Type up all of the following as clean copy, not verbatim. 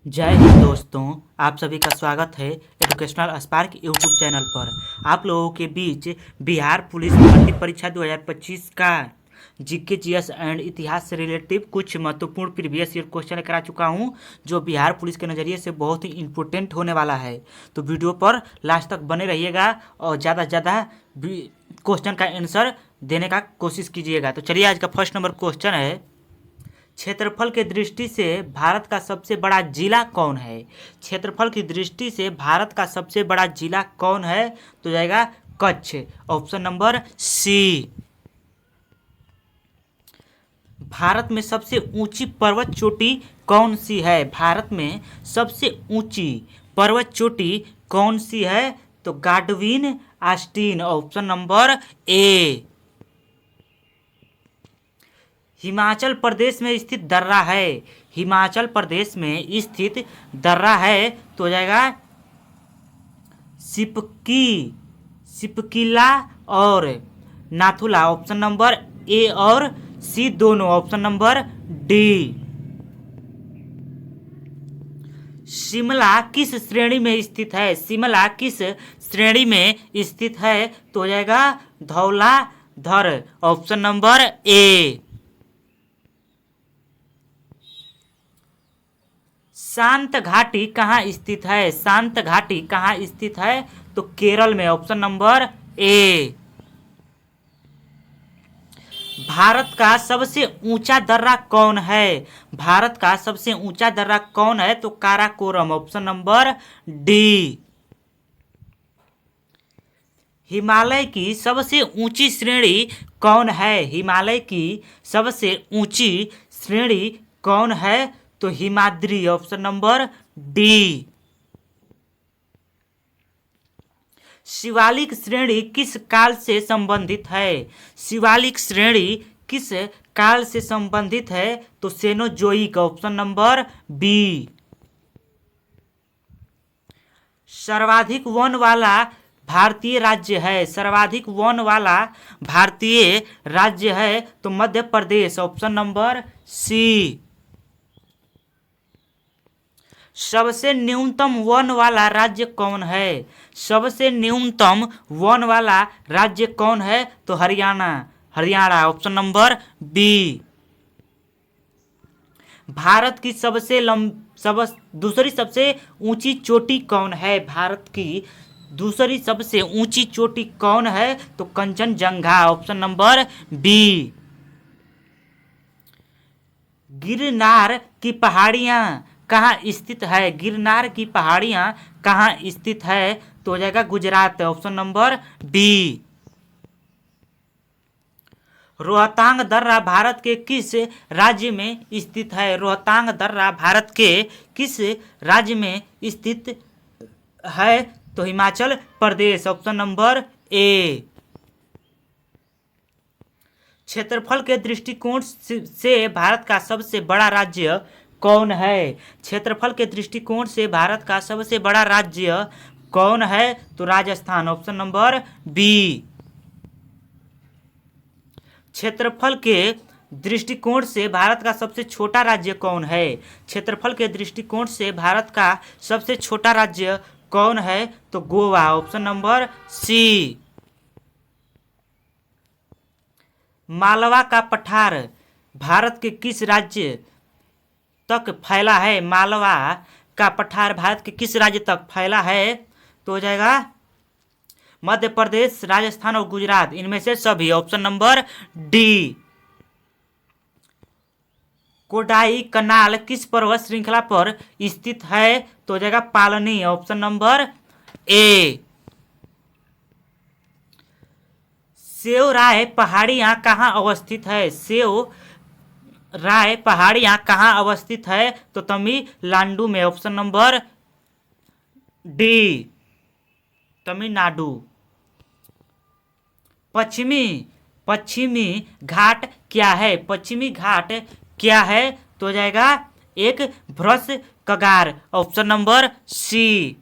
जय हिंद दोस्तों। आप सभी का स्वागत है एजुकेशनल स्पार्क यूट्यूब चैनल पर। आप लोगों के बीच बिहार पुलिस भर्ती परीक्षा 2025 का जीके जीएस एंड इतिहास से रिलेटिव कुछ महत्वपूर्ण प्रीवियस ईयर क्वेश्चन करा चुका हूं, जो बिहार पुलिस के नज़रिए से बहुत ही इम्पोर्टेंट होने वाला है। तो वीडियो पर लास्ट तक बने रहिएगा और ज़्यादा से ज़्यादा क्वेश्चन का आंसर देने का कोशिश कीजिएगा। तो चलिए, आज का फर्स्ट नंबर क्वेश्चन है, क्षेत्रफल के दृष्टि से भारत का सबसे बड़ा जिला कौन है? क्षेत्रफल की दृष्टि से भारत का सबसे बड़ा जिला कौन है? तो जाएगा Kutch, option number C. Bharat में सबसे ऊंची पर्वत चोटी कौन सी है? भारत में सबसे ऊंची पर्वत चोटी कौन सी है? तो Godwin Austen, option number A. Himachal Pradesh में स्थित दर्रा है। हिमाचल प्रदेश में स्थित दर्रा है तो हो जाएगा सिपकी, सिपकिला और नाथुला, ऑप्शन नंबर ए और सी दोनों, ऑप्शन नंबर डी। शिमला किस श्रेणी में स्थित है? शिमला किस श्रेणी में स्थित है? तो हो जाएगा धौलाधर, ऑप्शन नंबर ए। शांत घाटी कहाँ स्थित है? शांत घाटी कहाँ स्थित है? तो केरल में, ऑप्शन नंबर ए। भारत का सबसे ऊंचा दर्रा कौन है? भारत का सबसे ऊंचा दर्रा कौन है? तो Karakoram, option number D. Himalaya की सबसे ऊंची श्रेणी कौन है? हिमालय की सबसे ऊंची श्रेणी कौन है? तो Himadri, option number D. Shivalik श्रेणी किस काल से संबंधित है? शिवालिक श्रेणी किस काल से संबंधित है? तो सेनोजोइक, ऑप्शन नंबर बी। सर्वाधिक वन वाला भारतीय राज्य है। सर्वाधिक वन वाला भारतीय राज्य है तो मध्य प्रदेश, ऑप्शन नंबर सी। सबसे न्यूनतम वन वाला राज्य कौन है? सबसे न्यूनतम वन वाला राज्य कौन है? तो Haryana, Haryana, option number B. Bharat की दूसरी सबसे ऊंची चोटी कौन है? भारत की दूसरी सबसे ऊंची चोटी कौन है? तो Kanchenjunga, option number B. Girnar की पहाड़ियां कहाँ स्थित है? गिरनार की पहाड़ियां कहाँ स्थित है? तो हो जाएगा Gujarat, option number B. Rohtang दर्रा भारत के किस राज्य में स्थित है? रोहतांग दर्रा भारत के किस राज्य में स्थित है? तो हिमाचल प्रदेश, ऑप्शन नंबर ए। क्षेत्रफल के दृष्टिकोण से भारत का सबसे बड़ा राज्य कौन है? क्षेत्रफल के दृष्टिकोण से भारत का सबसे बड़ा राज्य कौन है? तो राजस्थान, ऑप्शन नंबर बी। क्षेत्रफल के दृष्टिकोण से भारत का सबसे छोटा राज्य कौन है? क्षेत्रफल के दृष्टिकोण से भारत का सबसे छोटा राज्य कौन है? तो Goa, option number C. Malwa का पठार भारत के किस राज्य तक फैला है? मालवा का पठार भारत के किस राज्य तक फैला है? तो हो जाएगा मध्य प्रदेश, राजस्थान और गुजरात, इनमें से सभी, ऑप्शन नंबर डी। कोडाई कनाल किस पर्वत श्रृंखला पर स्थित है? तो हो जाएगा पालनी, ऑप्शन नंबर ए। सेव राय पहाड़ियां कहाँ अवस्थित है? सेव राय पहाड़ियां कहाँ अवस्थित है? तो तमिलनाडु में, ऑप्शन नंबर डी, तमिलनाडु। पश्चिमी घाट क्या है? पश्चिमी घाट क्या है? तो हो जाएगा एक भ्रश कगार, ऑप्शन नंबर सी।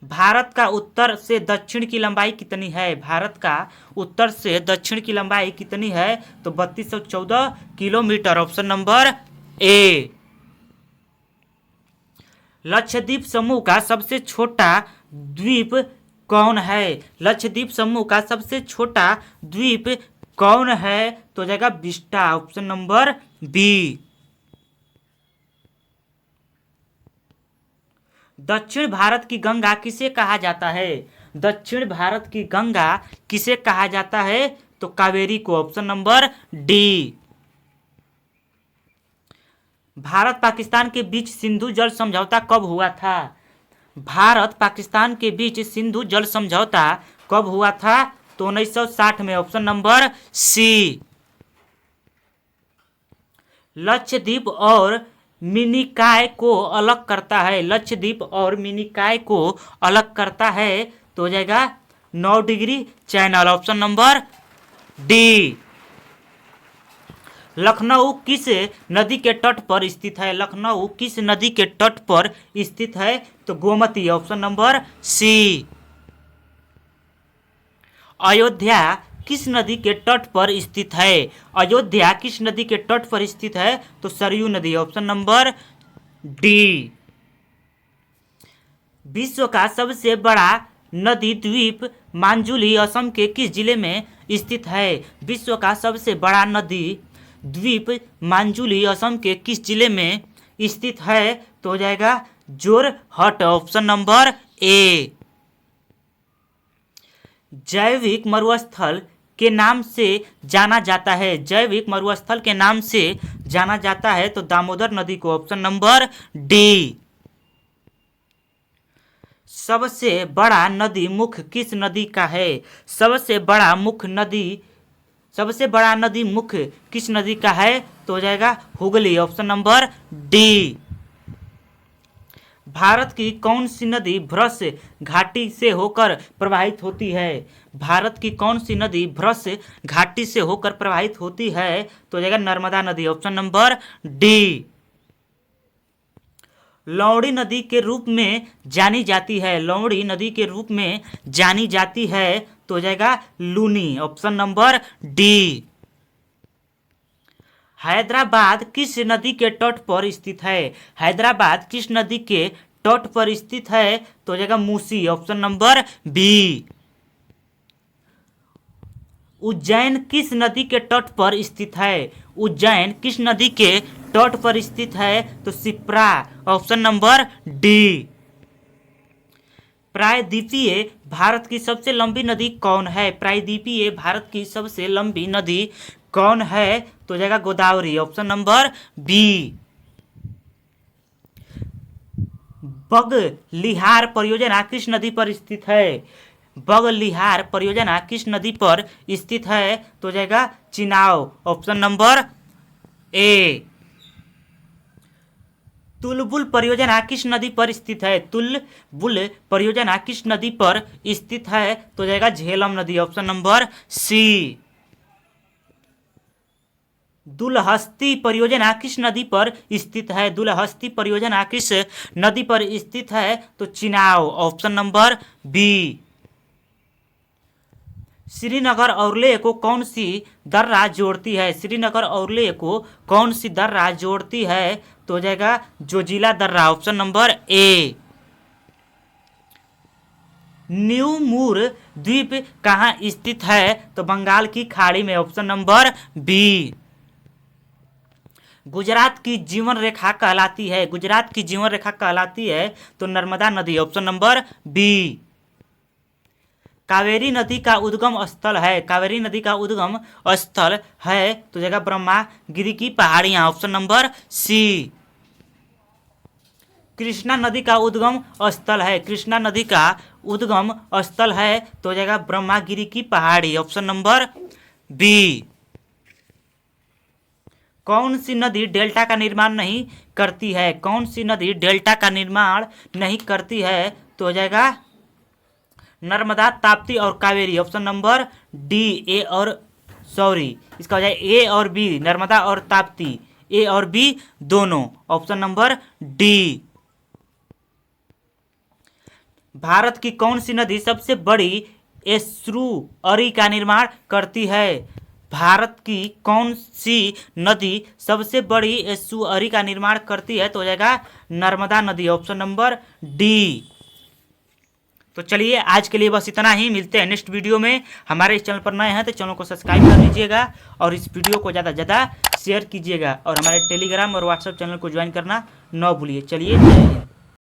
भारत का उत्तर से दक्षिण की लंबाई कितनी है? भारत का उत्तर से दक्षिण की लंबाई कितनी है? तो 3214 किलोमीटर, ऑप्शन नंबर ए। लक्षद्वीप समूह का सबसे छोटा द्वीप कौन है? लक्षद्वीप समूह का सबसे छोटा द्वीप कौन है? तो हो जाएगा बिस्टा, ऑप्शन नंबर बी। दक्षिण भारत की गंगा किसे कहा जाता है? दक्षिण भारत की गंगा किसे कहा जाता है? तो कावेरी को, option number D. Bharat Pakistan के बीच सिंधु जल समझौता कब हुआ था? भारत पाकिस्तान के बीच सिंधु जल समझौता कब हुआ था? तो 1960 में, ऑप्शन नंबर सी। लक्षद्वीप और मिनिकॉय को अलग करता है, लक्षद्वीप और मिनिकॉय को अलग करता है तो हो जाएगा 9 degree channel, option number D. Lucknow किस नदी के तट पर स्थित है? लखनऊ किस नदी के तट पर स्थित है? तो Gomti, option number C. Ayodhya किस नदी के तट पर स्थित है? अयोध्या किस नदी के तट पर स्थित है? तो सरयू नदी, ऑप्शन नंबर डी। विश्व का सबसे बड़ा नदी द्वीप मांजुली असम के किस जिले में स्थित है? विश्व का सबसे बड़ा नदी द्वीप मांजुली असम के किस जिले में स्थित है? तो हो जाएगा जोरहट, ऑप्शन नंबर ए। जैविक मरुस्थल के नाम से जाना जाता है, जैविक मरुस्थल के नाम से जाना जाता है तो दामोदर नदी को, ऑप्शन नंबर डी। सबसे बड़ा नदी मुख किस नदी का है? सबसे बड़ा नदी मुख किस नदी का है? तो हो जाएगा Hooghly, option number D. Bharat की कौन सी नदी भ्रश घाटी से होकर प्रवाहित होती है? भारत की कौन सी नदी भ्रश घाटी से होकर प्रवाहित होती है? तो हो जाएगा नर्मदा नदी, ऑप्शन नंबर डी। लौड़ी नदी के रूप में जानी जाती है, लौड़ी नदी के रूप में जानी जाती है तो हो जाएगा Luni, option number D. Hyderabad किस नदी के तट पर स्थित है? हैदराबाद किस नदी के तट पर स्थित है? तो हो जाएगा Musi, option number B. Ujjain किस नदी के तट पर स्थित है? उज्जैन किस नदी के तट पर स्थित है? तो शिप्रा, ऑप्शन नंबर डी। प्रायद्वीपीय भारत की सबसे लंबी नदी कौन है? प्रायद्वीपीय भारत की सबसे लंबी नदी कौन है? तो हो जाएगा Godavari, option number B. Baglihar परियोजना किस नदी पर स्थित है? बगलिहार परियोजना किस नदी पर स्थित है? तो हो जाएगा चिनाव, ऑप्शन नंबर ए। तुलबुल परियोजना किस नदी पर स्थित है? तुलबुल परियोजना किस नदी पर स्थित है? तो हो जाएगा झेलम नदी, ऑप्शन नंबर सी। दुलहस्ती परियोजना किस नदी पर स्थित है? दुलहस्ती परियोजना किस नदी पर स्थित है? तो Chenab, option number B. Srinagar और लेह को कौन सी दर्रा जोड़ती है? श्रीनगर और लेह को कौन सी दर्रा जोड़ती है? तो हो जाएगा जोजिला दर्रा, ऑप्शन नंबर ए। न्यू मूर द्वीप कहाँ स्थित है? तो बंगाल की खाड़ी में, ऑप्शन नंबर बी। गुजरात की जीवन रेखा कहलाती है, गुजरात की जीवन रेखा कहलाती है तो नर्मदा नदी, ऑप्शन नंबर बी। कावेरी नदी का उद्गम स्थल है, कावेरी नदी का उद्गम स्थल है तो जगह ब्रह्मागिरी की पहाड़ियां, ऑप्शन नंबर सी। कृष्णा नदी का उद्गम स्थल है, कृष्णा नदी का उद्गम स्थल है तो जगह ब्रह्मागिरी की पहाड़ी, ऑप्शन नंबर बी। कौन सी नदी डेल्टा का निर्माण नहीं करती है? कौन सी नदी डेल्टा का निर्माण नहीं करती है? तो हो जाएगा नर्मदा, ताप्ती और कावेरी, ऑप्शन नंबर डी। इसका हो जाए ए और बी, नर्मदा और ताप्ती, ए और बी दोनों, ऑप्शन नंबर डी। भारत की कौन सी नदी सबसे बड़ी एस्टुअरी का निर्माण करती है? भारत की कौन सी नदी सबसे बड़ी एस्चुअरी का निर्माण करती है? तो हो जाएगा नर्मदा नदी, ऑप्शन नंबर डी। तो चलिए आज के लिए बस इतना ही, मिलते हैं नेक्स्ट वीडियो में। हमारे इस चैनल पर नए हैं तो चैनल को सब्सक्राइब कर लीजिएगा और इस वीडियो को ज़्यादा से ज़्यादा शेयर कीजिएगा और हमारे टेलीग्राम और व्हाट्सएप चैनल को ज्वाइन करना न भूलिए। चलिए, जय हिंद।